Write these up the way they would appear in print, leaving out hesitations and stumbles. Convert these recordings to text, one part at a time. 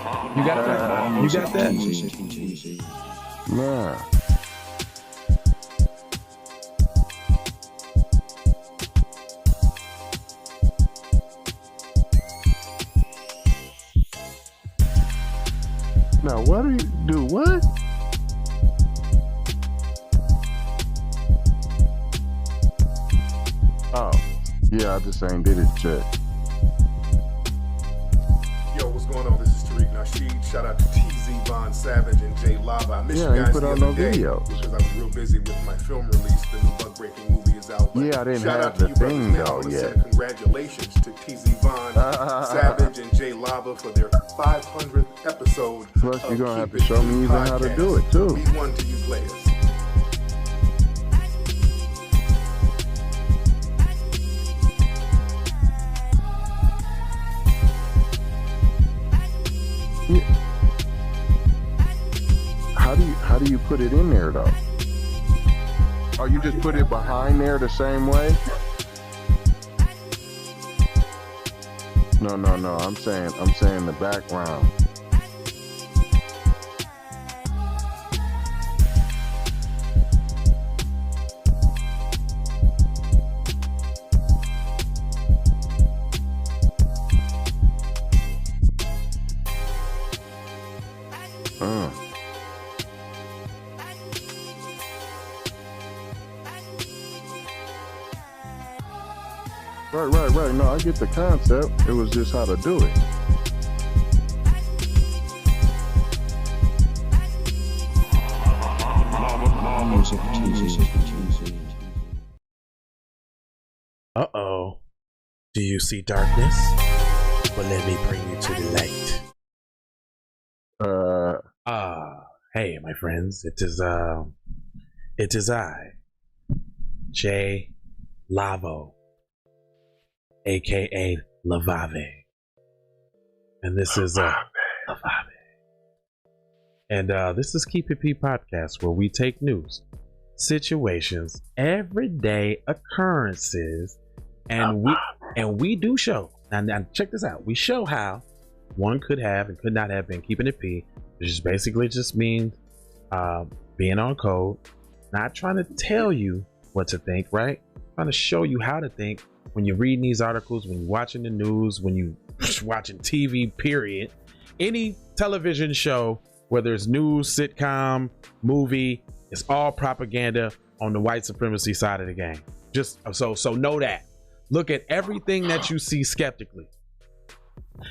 You got that? You got that? Nah. Now, what do you do? What? Oh, yeah, I just ain't did it yet. Yo, what's going on? This is Tariq Nasheed. Shout out to TZ, Von Savage, and Jay Lava. I missed you guys put the out no other day videos. because I was real busy with my film release. The new Bug Breaking movie is out. But Yeah, I didn't shout have out to the you brothers thing now. I though want to yet. send congratulations to TZ, Von Savage, and Jay Lava for their 500th episode. Plus, you're gonna have to show me even how to do it too. Be one to you players. How do you put it in there though? Oh, you just put it behind there the same way? No. I'm saying the background. Right. No, I get the concept. It was just how to do it. Uh-oh. Do you see darkness? Well, let me bring you to the light. Hey, my friends. It is I, Jay Lavo, aka Lavave, and this is Lavave, and this is Keep It P podcast, where we take news, situations, everyday occurrences, and we do show. Now check this out. We show how one could have and could not have been keeping it P, which is basically just means being on code, not trying to tell you what to think, right? Trying to show you how to think. When you're reading these articles, when you're watching the news, when you're watching TV, period, any television show, whether it's news, sitcom, movie, it's all propaganda on the white supremacy side of the game. Just so know that. Look at everything that you see skeptically.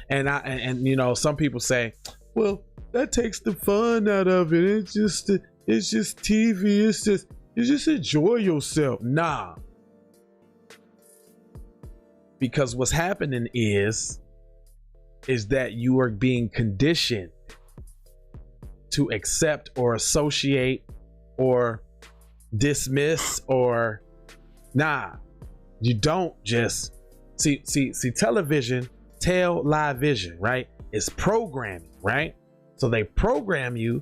And you know, some people say, well, that takes the fun out of it. It's just TV. You just enjoy yourself. Nah. Because what's happening is that you are being conditioned to accept or associate or dismiss or you don't just see television, live vision, right? It's programming, right? So they program you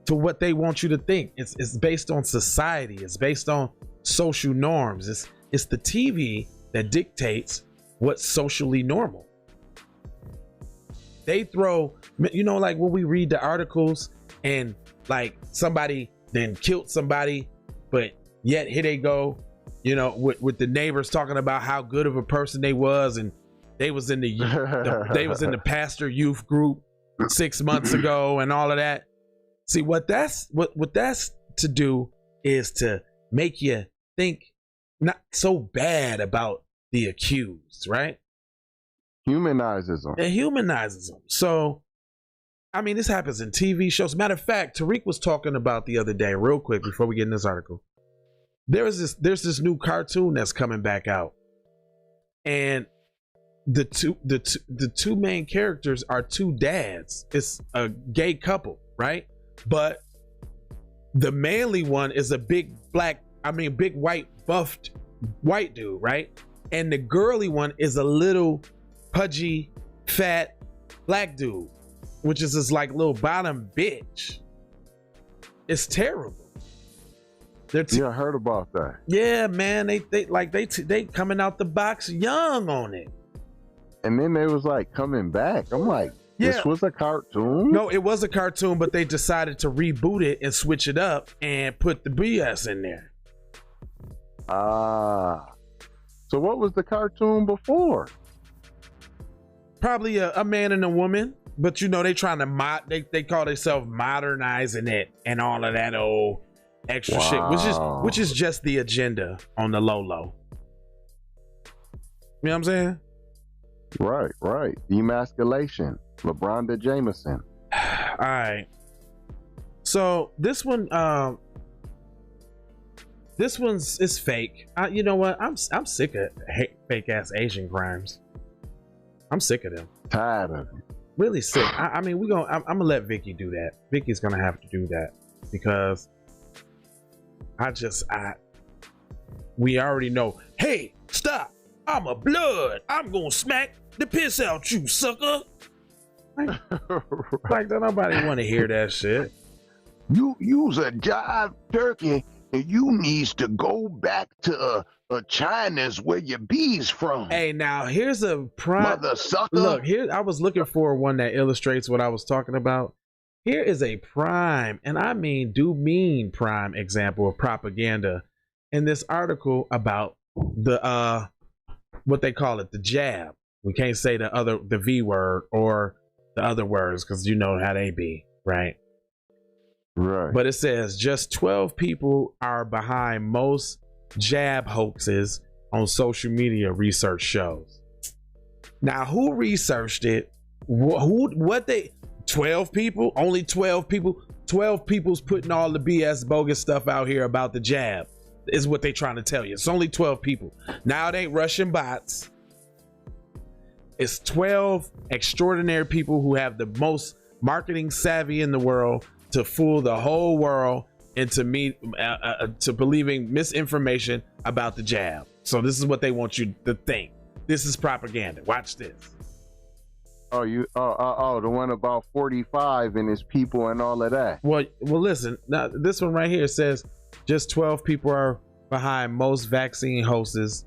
to what they want you to think. It's based on society. It's based on social norms. It's the TV that dictates what's socially normal. They throw, you know, like when we read the articles and like somebody then killed somebody, but yet here they go, you know, with the neighbors talking about how good of a person they was, and they was in they was in the pastor youth group 6 months ago and all of that. See, what that's to do is to make you think not so bad about the accused, right? Humanizes them. It humanizes them. So, I mean, this happens in TV shows. Matter of fact, Tariq was talking about the other day, real quick, before we get in this article. There's this new cartoon that's coming back out, and the two main characters are two dads. It's a gay couple, right? But the manly one is a big white buffed white dude, right? And the girly one is a little pudgy, fat black dude, which is this like little bottom bitch. It's terrible. Yeah, I heard about that. Yeah, man, they coming out the box young on it. And then they was like coming back. I'm like, Yeah. This was a cartoon? No, it was a cartoon, but they decided to reboot it and switch it up and put the BS in there. So what was the cartoon before? Probably a man and a woman, but you know, they trying to they call themselves modernizing it and all of that old extra shit, which is just the agenda on the low. You know what I'm saying? Right. Demasculation. LeBronda Jameson. All right. So this one, is fake. You know what? I'm sick of fake ass Asian crimes. I'm sick of them. Tired of it. Really sick. I mean, I'm gonna let Vicky do that. Vicky's gonna have to do that because we already know. Hey, stop! I'm a blood. I'm gonna smack the piss out you, sucker. Like don't nobody want to hear that shit. You's a jive turkey, and you needs to go back to China's where your bees from. Hey, now here's a prime. Mother sucker. Look here. I was looking for one that illustrates what I was talking about. Here is a prime, and I mean prime example of propaganda in this article about the what they call it, the jab. We can't say the V word or the other words because you know how they be, right? Right. But it says just 12 people are behind most jab hoaxes on social media, research shows. Now, who researched it? 12 people? Only 12 people? 12 people's putting all the BS bogus stuff out here about the jab is what they trying to tell you. It's only 12 people. Now it ain't Russian bots. It's 12 extraordinary people who have the most marketing savvy in the world to fool the whole world into to believing misinformation about the jab. So this is what they want you to think. This is propaganda. Watch this. Oh, the one about 45 and his people and all of that. Well, listen. Now this one right here says just 12 people are behind most vaccine hoaxes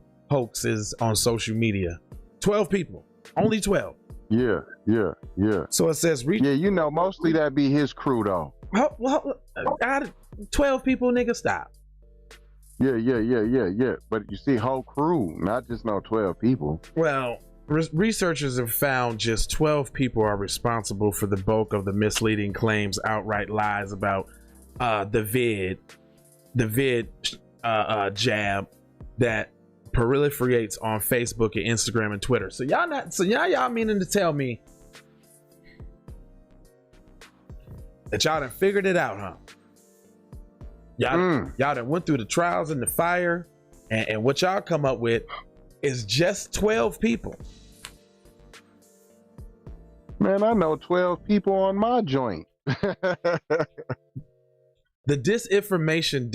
on social media. 12 people. Only 12. Yeah. So it says, yeah, you know, mostly that be his crew though. Well, out of 12 people, nigga, stop. Yeah. But you see, whole crew, not just no 12 people. Well, researchers have found just 12 people are responsible for the bulk of the misleading claims, outright lies about the vid jab that proliferates on Facebook and Instagram and Twitter. So y'all meaning to tell me that y'all done figured it out, huh? Y'all done went through the trials and the fire, and what y'all come up with is just 12 people. Man, I know 12 people on my joint. The disinformation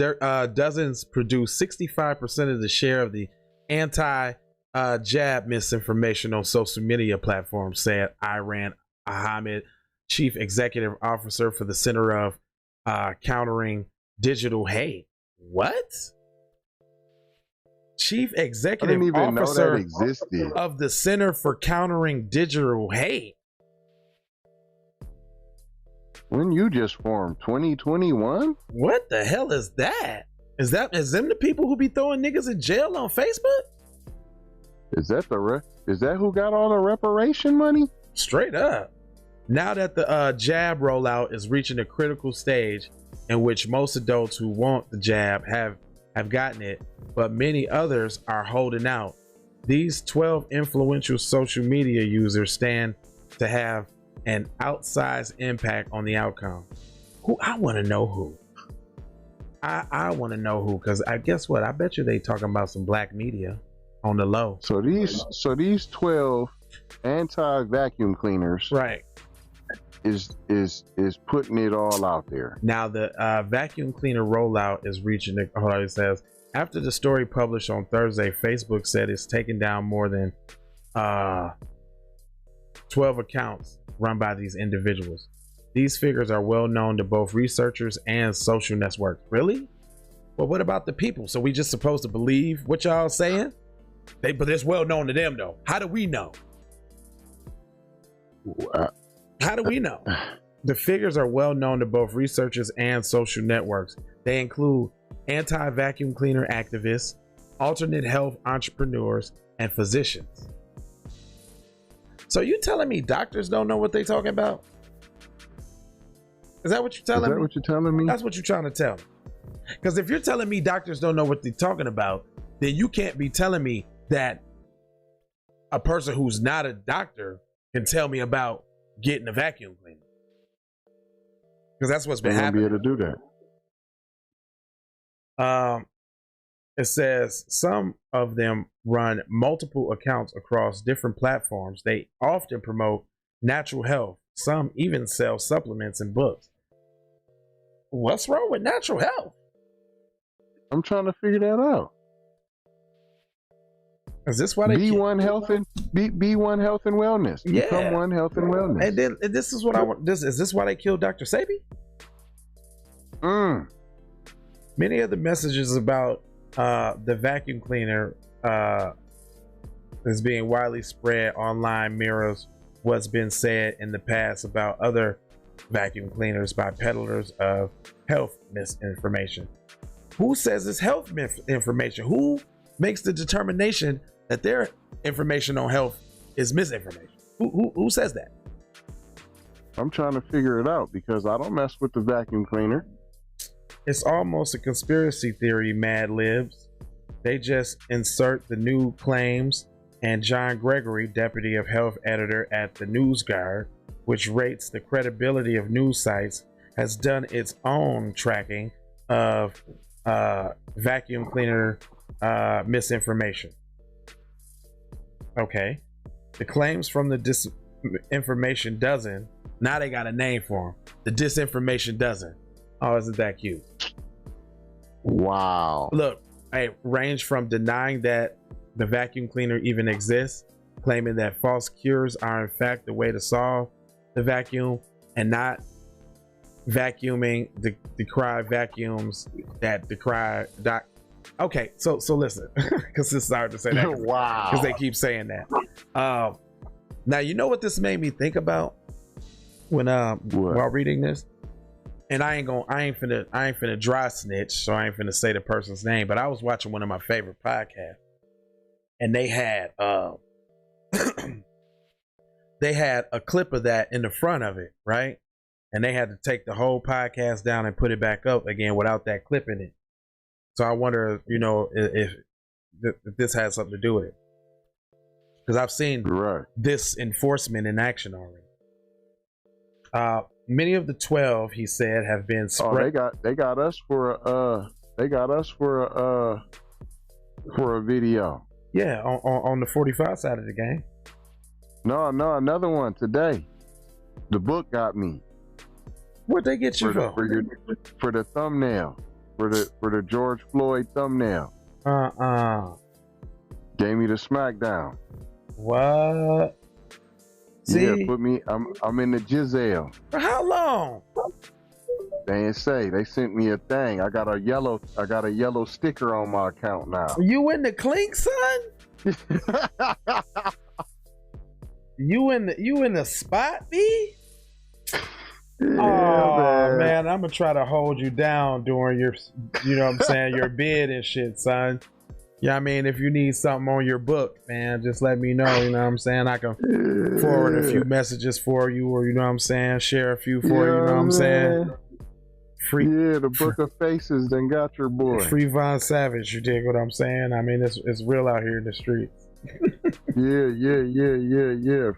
dozens produce 65% of the share of the anti-jab misinformation on social media platforms, said Iran Ahmed, chief executive officer for the Center of Countering Digital Hate. What? Chief executive officer of the Center for Countering Digital Hate. When you just formed 2021? What the hell is that? Is them the people who be throwing niggas in jail on Facebook? Is that who got all the reparation money? Straight up. Now that the jab rollout is reaching a critical stage in which most adults who want the jab have gotten it, but many others are holding out. These 12 influential social media users stand to have an outsized impact on the outcome. I want to know who. I want to know who, because I guess what? I bet you they talking about some black media on the low. So these 12 anti-vacuum cleaners, right, is putting it all out there. Now the vacuum cleaner rollout is reaching. It says after the story published on Thursday, Facebook said it's taken down more than 12 accounts run by these individuals. These figures are well known to both researchers and social networks. Really? Well, what about the people? So we just supposed to believe what y'all saying? But it's well known to them though. How do we know? How do we know? The figures are well known to both researchers and social networks. They include anti-vacuum cleaner activists, alternate health entrepreneurs, and physicians. So you telling me doctors don't know what they talking about? Is that what you're telling me? Is that what you're telling me? That's what you're trying to tell me. Because if you're telling me doctors don't know what they're talking about, then you can't be telling me that a person who's not a doctor can tell me about getting a vacuum cleaner. Because that's what's been happening. Be able to do that. It says some of them run multiple accounts across different platforms. They often promote natural health. Some even sell supplements and books. What's wrong with natural health? I'm trying to figure that out. Is this why they B1 Health and B1 Health and Wellness? Yeah. Become One Health and Wellness. And then this is what I want. Is this why they killed Dr. Sebi? Many of the messages about the vacuum cleaner is being widely spread online mirrors what's been said in the past about other vacuum cleaners by peddlers of health misinformation. Who says it's health misinformation? Who makes the determination that their information on health is misinformation? Who says that? I'm trying to figure it out because I don't mess with the vacuum cleaner. It's almost a conspiracy theory, Mad Libs. They just insert the new claims, and John Gregory, deputy of health editor at the News Guard, which rates the credibility of news sites, has done its own tracking of vacuum cleaner misinformation. Okay. The claims from the disinformation dozen, now they got a name for them. The disinformation dozen. Oh, isn't that cute? Wow. Look, I range from denying that the vacuum cleaner even exists, claiming that false cures are in fact the way to solve the vacuum, and not vacuuming decry vacuums that decry doc. Okay, so listen, because it's hard to say that. Wow. Because they keep saying that. Now you know what this made me think about when while reading this. And I ain't finna dry snitch, so I ain't finna say the person's name. But I was watching one of my favorite podcasts, and they had they had a clip of that in the front of it, right? And they had to take the whole podcast down and put it back up again without that clip in it. So I wonder, you know, if this has something to do with it, because I've seen this enforcement in action already. Many of the 12, he said, have been spread. Oh, they got us for a video. Yeah, on the 45 side of the game. No, another one today. The book got me. What'd they get you for? For the thumbnail, for the George Floyd thumbnail. Gave me the smackdown. What? See? Yeah, put me. I'm in the Giselle. For how long? They didn't say. They sent me a thing. I got a yellow sticker on my account now. You in the clink, son? You in the spot, B? Yeah, man, I'm gonna try to hold you down during your, you know what I'm saying, your bid and shit, son. Yeah, I mean, if you need something on your book, man, just let me know, you know what I'm saying? I can forward a few messages for you, or, you know what I'm saying, share a few for you, you know what I'm saying? The Book of Faces then got your boy. Free Von Savage, you dig what I'm saying? I mean, it's real out here in the streets. Yeah.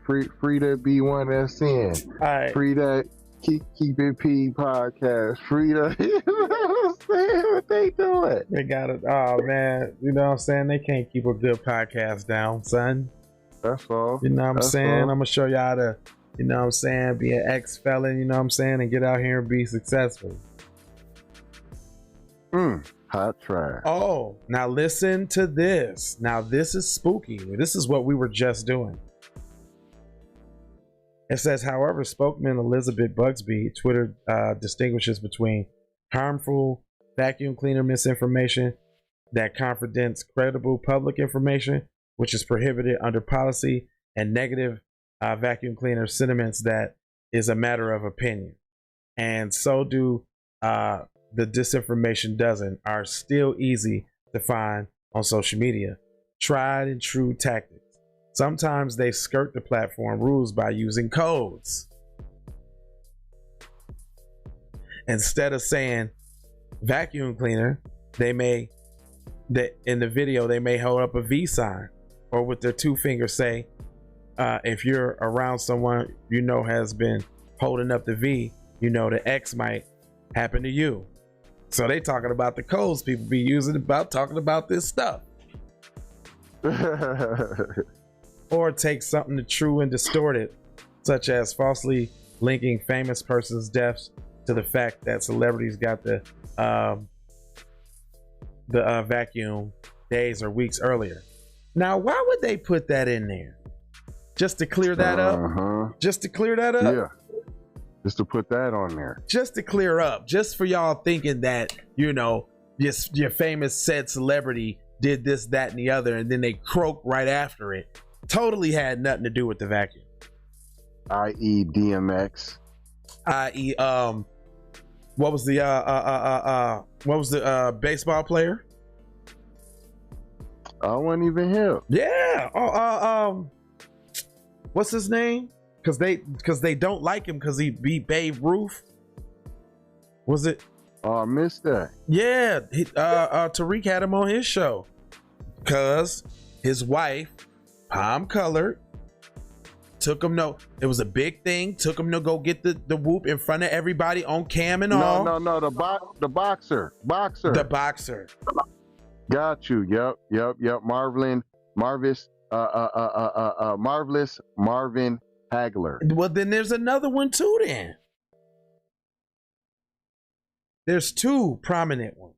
Free that B1SN. All right. Free that Keep It P podcast. Free that. You know what I'm saying? What they doing? They got it. Oh, man. You know what I'm saying? They can't keep a good podcast down, son. That's all. You know what I'm saying? I'm going to show y'all how to, you know what I'm saying, be an ex-felon, you know what I'm saying, and get out here and be successful. Hot trash. Oh, now listen to this. Now this is spooky. This is what we were just doing. It says, however, spokesman Elizabeth Bugsby, Twitter distinguishes between harmful vacuum cleaner misinformation that contradicts credible public information, which is prohibited under policy, and negative vacuum cleaner sentiments that is a matter of opinion, and so do the disinformation dozen are still easy to find on social media. Tried and true tactics. Sometimes they skirt the platform rules by using codes. Instead of saying vacuum cleaner, in the video they may hold up a V sign, or with their two fingers say, if you're around someone you know has been holding up the V, you know the X might happen to you. So they talking about the codes people be using about talking about this stuff. Or take something true and distort it, such as falsely linking famous person's deaths to the fact that celebrities got the vacuum days or weeks earlier. Now, why would they put that in there? Just to clear that up? Just to clear that up? Yeah. Just to put that on there. Just to clear up. Just for y'all thinking that, you know, your famous said celebrity did this, that, and the other, and then they croak right after it. Totally had nothing to do with the vacuum. I.e. DMX. I.e. what was the baseball player? I wasn't even here. Yeah. What's his name? Because they don't like him because he beat Babe Ruth. Was it? Oh, I missed that. Yeah. Tariq had him on his show because his wife, palm colored, took him. No, it was a big thing. Took him to go get the whoop in front of everybody on cam and all. No. The boxer. The boxer. Got you. Yep. Marvelous Marvin Hagler. Well, then there's another one too. Then there's two prominent ones.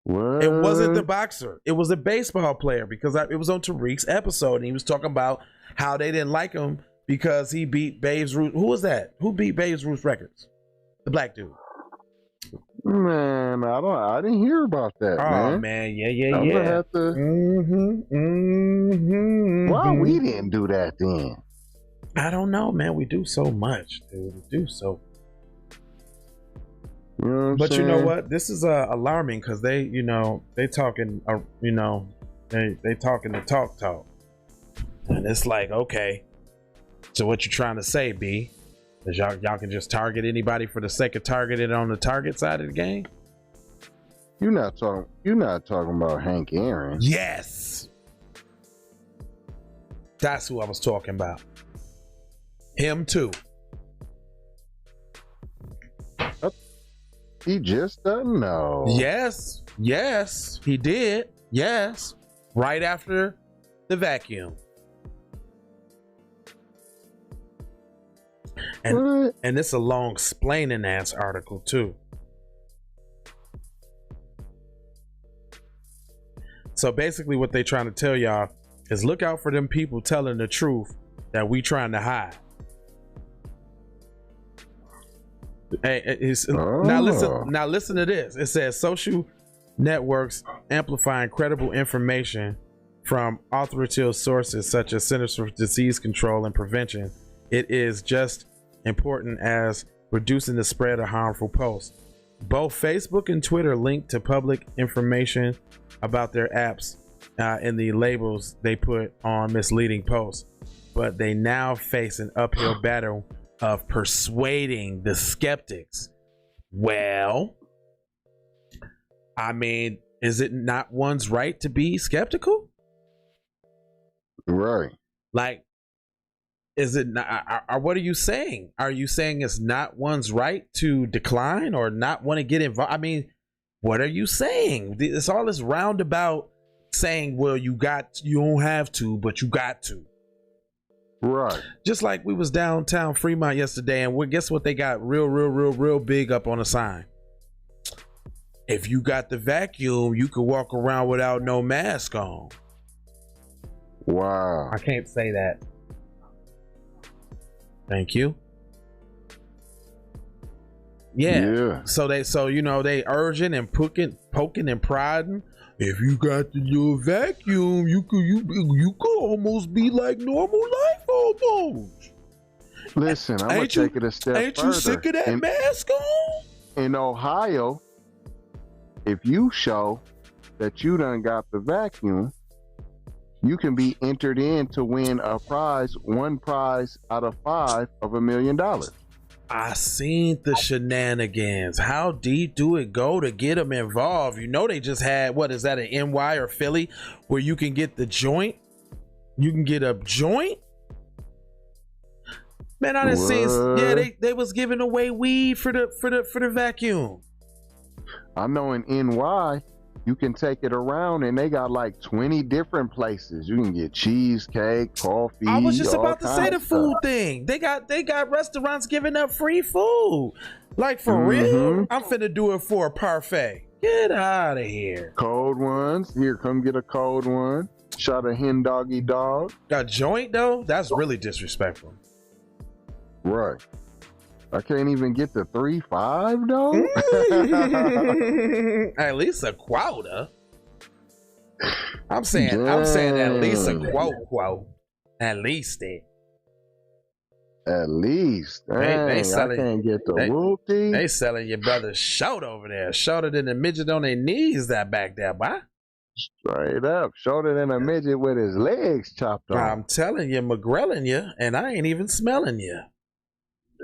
What? It wasn't the boxer. It was a baseball player because it was on Tariq's episode, and he was talking about how they didn't like him because he beat Babe Ruth. Who was that? Who beat Babe Ruth records? The black dude. Man, I didn't hear about that. Oh man, yeah. Have to... Why we didn't do that then? I don't know, man. We do so much, dude. We do so. You know what but I'm you know saying? what? This is alarming because they talking, they talking the talk, and it's like, okay, so what you trying to say, B? Is y'all can just target anybody for the sake of targeting on the target side of the game? You're not talking about Hank Aaron. Yes, that's who I was talking about. Him too. He just doesn't know. Yes, he did. Yes, right after the vacuum. And it's a long explaining ass article too. So basically what they trying to tell y'all is look out for them people telling the truth that we trying to hide. Now listen to this. It says social networks amplifying credible information from authoritative sources such as Centers for Disease Control and Prevention. It is just important as reducing the spread of harmful posts. Both Facebook and Twitter link to public information about their apps in the labels they put on misleading posts, but they now face an uphill battle of persuading the skeptics. Well, I mean, is it not one's right to be skeptical? Right. Like, is it not, or what are you saying? Are you saying it's not one's right to decline or not want to get involved? I mean, what are you saying? It's all this roundabout saying, well, you don't have to, but you got to. Right. Just like we was downtown Fremont yesterday, and guess what? They got real big up on a sign. If you got the vacuum, you could walk around without no mask on. Wow. I can't say that. Thank you. Yeah. So they urging and poking and prodding. If you got the little vacuum, you could almost be like normal life almost. Listen, I'm going to take it a step further. Ain't you sick of that mask on? In Ohio, if you show that you done got the vacuum, you can be entered in to win a prize, one prize out of 5 of $1 million. I seen the shenanigans. How deep do it go to get them involved? You know, they just had, what is that, an NY or Philly, where you can get the joint? You can get a joint? Man, I done seen, yeah, they was giving away weed for the vacuum. I know in NY, you can take it around and they got like 20 different places. You can get cheesecake, coffee. I was just about to say the food thing. They got restaurants giving up free food. Like for real? I'm finna do it for a parfait. Get out of here. Cold ones. Here, come get a cold one. Shot a hen doggy dog. A joint though? That's really disrespectful. Right. I can't even get the 3-5 though. At least a quota. I'm saying at least a quote. At least it. At least. Dang, they selling, I can't get the whoopty. They selling your brother short over there. Shorter than a midget on their knees that back there, boy. Straight up. Shorter than a midget with his legs chopped off. I'm telling you, McGrelling you, and I ain't even smelling you.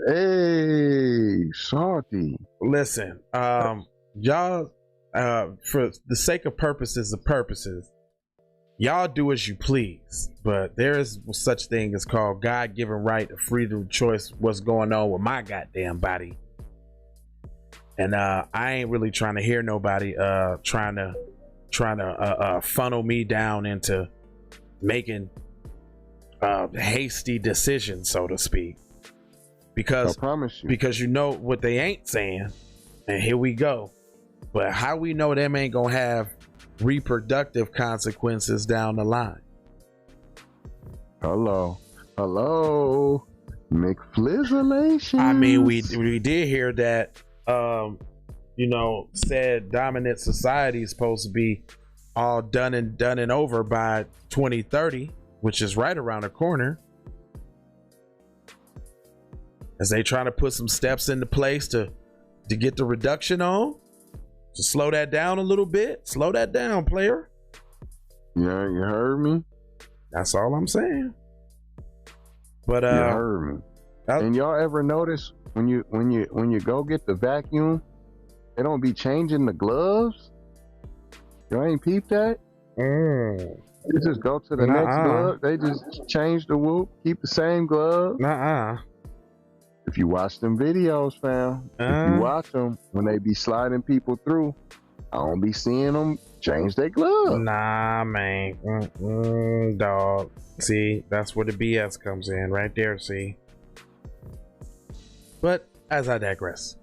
Hey, salty. Listen, y'all, for the sake of purposes, y'all do as you please. But there is such thing as called God-given right of freedom of choice. What's going on with my goddamn body? And I ain't really trying to hear nobody trying to funnel me down into making hasty decisions, so to speak. Because I promise you. Because you know what they ain't saying, and here we go. But how we know them ain't gonna have reproductive consequences down the line? Hello, McFlizzlation. I mean, we did hear that, said dominant society is supposed to be all done and over by 2030, which is right around the corner. As they trying to put some steps into place to get the reduction on, to slow that down a little bit. Slow that down, player. Yeah, you heard me. That's all I'm saying. But you heard me. And y'all ever notice when you go get the vacuum, they don't be changing the gloves? You ain't peeped that? You just go to the next glove. They just change the whoop, keep the same glove. If you watch them videos, fam, if you watch them when they be sliding people through, I don't be seeing them change their glove. Nah, man. Dog. See, that's where the BS comes in right there, see. But as I digress,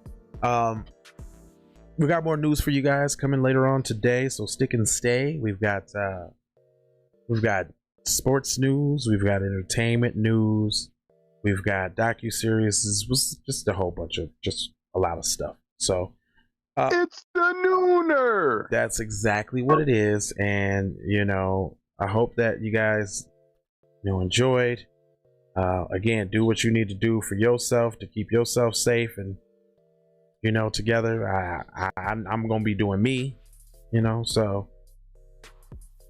we got more news for you guys coming later on today, so stick and stay. We've got sports news, we've got entertainment news, we've got docuseries, just a whole bunch of just a lot of stuff. So it's the nooner. That's exactly what it is, and I hope that you guys enjoyed. Again, do what you need to do for yourself to keep yourself safe and together. I'm gonna be doing me, so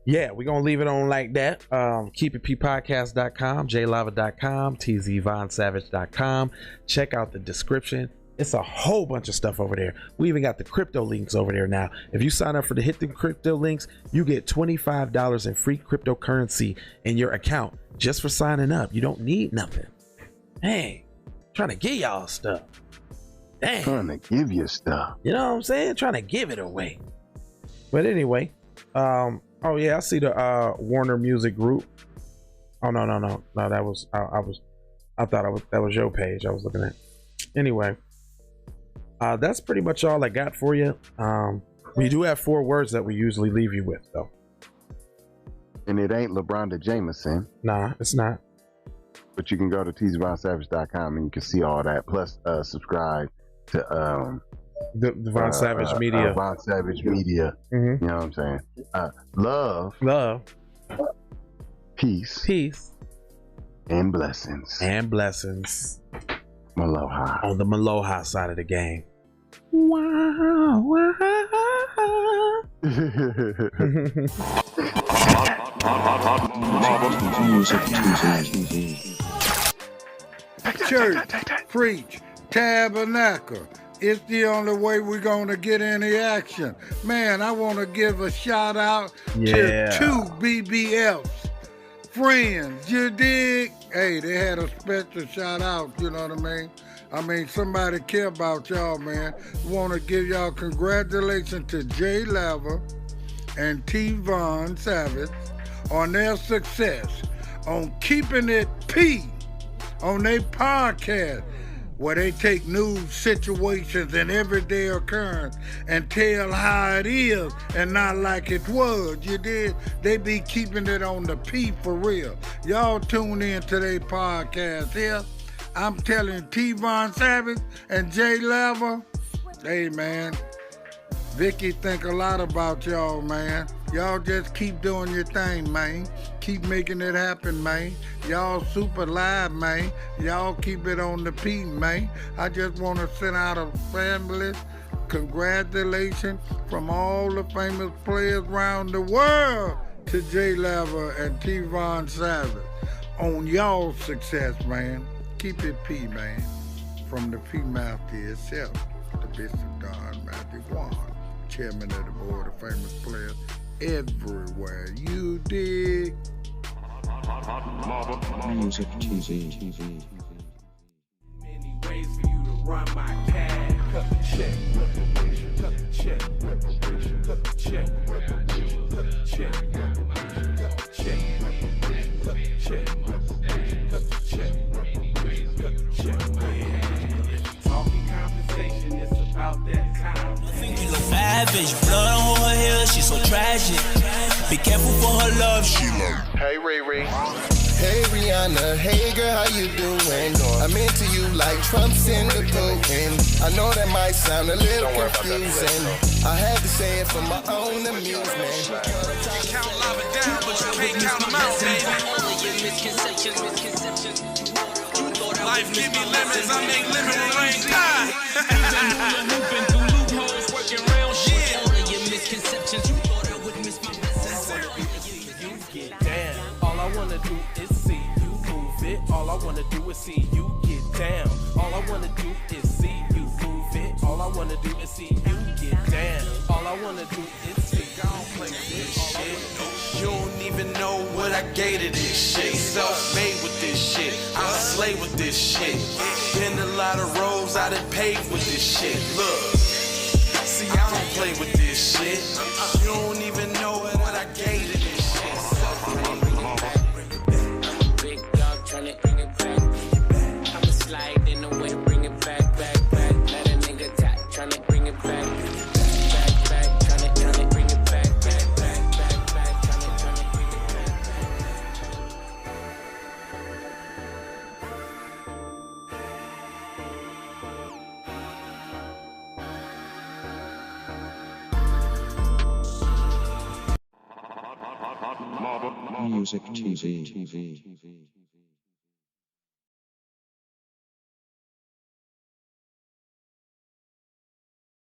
yeah, we're gonna leave it on like that. KeepItPodcast.com, JLava.com, TZVonSavage.com. Check out the description. It's a whole bunch of stuff over there. We even got the crypto links over there now. If you sign up for the Hit the Crypto links, you get $25 in free cryptocurrency in your account just for signing up. You don't need nothing. Hey, trying to give y'all stuff. Dang. Trying to give you stuff. You know what I'm saying? Trying to give it away. But anyway, oh yeah, I see the Warner Music Group. Oh no, that was I thought that was your page I was looking at. Anyway, that's pretty much all I got for you. We do have 4 words that we usually leave you with, though. And it ain't LeBron Jameson. Nah, it's not. But you can go to TZVonSavage.com and you can see all that. Plus, subscribe to the Von Savage Media. Von Savage Media. Mm-hmm. You know what I'm saying? Love, peace, and blessings. Aloha. On the Aloha side of the game. Wow, wow. Church, preach, tabernacle. It's the only way we're going to get any action. Man, I want to give a shout out to 2 BBFs. Friends, you dig? Hey, they had a special shout out, you know what I mean? I mean, somebody care about y'all, man. Want to give y'all congratulations to Jay Lava and T. Von Savage on their success on Keeping It P on their podcast, where they take news situations and everyday occurrence and tell how it is and not like it was. You did? They be keeping it on the P for real. Y'all tune in to their podcast here. I'm telling T. Von Savage and Jay Lava, hey man, Vicky think a lot about y'all, man. Y'all just keep doing your thing, man. Keep making it happen, man. Y'all super live, man. Y'all keep it on the P, man. I just want to send out a family congratulations from all the famous players around the world to Jay Lava and T. Von Savage on y'all success, man. Keep it P, man. From the P Master itself, the Bishop Don Magic Wand, chairman of the board of famous players everywhere. You dig? Music TV. Many ways for you to run my cash. Cut the check, reparation. Cut the check, reparation. Cut the check, reparation. Cut the check, reparation. Cut the check, reparation. Cut the check, reparation. Cut the check, reparation. Cut the check, reparation. Talking compensation, it's about that time. Savage, blood on her hair, she's so tragic. Be careful for her love, she love. Hey Riri. Hey Rihanna, hey girl, how you doing? I'm into you like Trump's in the Putin. I know that might sound a little confusing. I had to say it for my own amusement. You count love it down, but you can't count them out, baby. Life give me lemons, I make lemon rain die. Moving through loopholes, working round shit. All of your misconceptions, you thought I would miss my message. You get down. All I wanna do is see you move it. All I wanna do is see you get down. All I wanna do is see you move it. All I wanna do is see you get down. All I wanna do is see you play this shit. You don't even know what I gave to this shit. Self-made with this shit. I slay with this shit. Been a lot of roads I done paved with this shit. Look, see I don't play with this shit. You don't even know what I gave to this shit. I'm a big dog tryna bring it back. I'ma slide in the way, bring it back. Let a nigga tap, tryna bring it back. Tryna bring it back. Tryna bring it back. Music TV.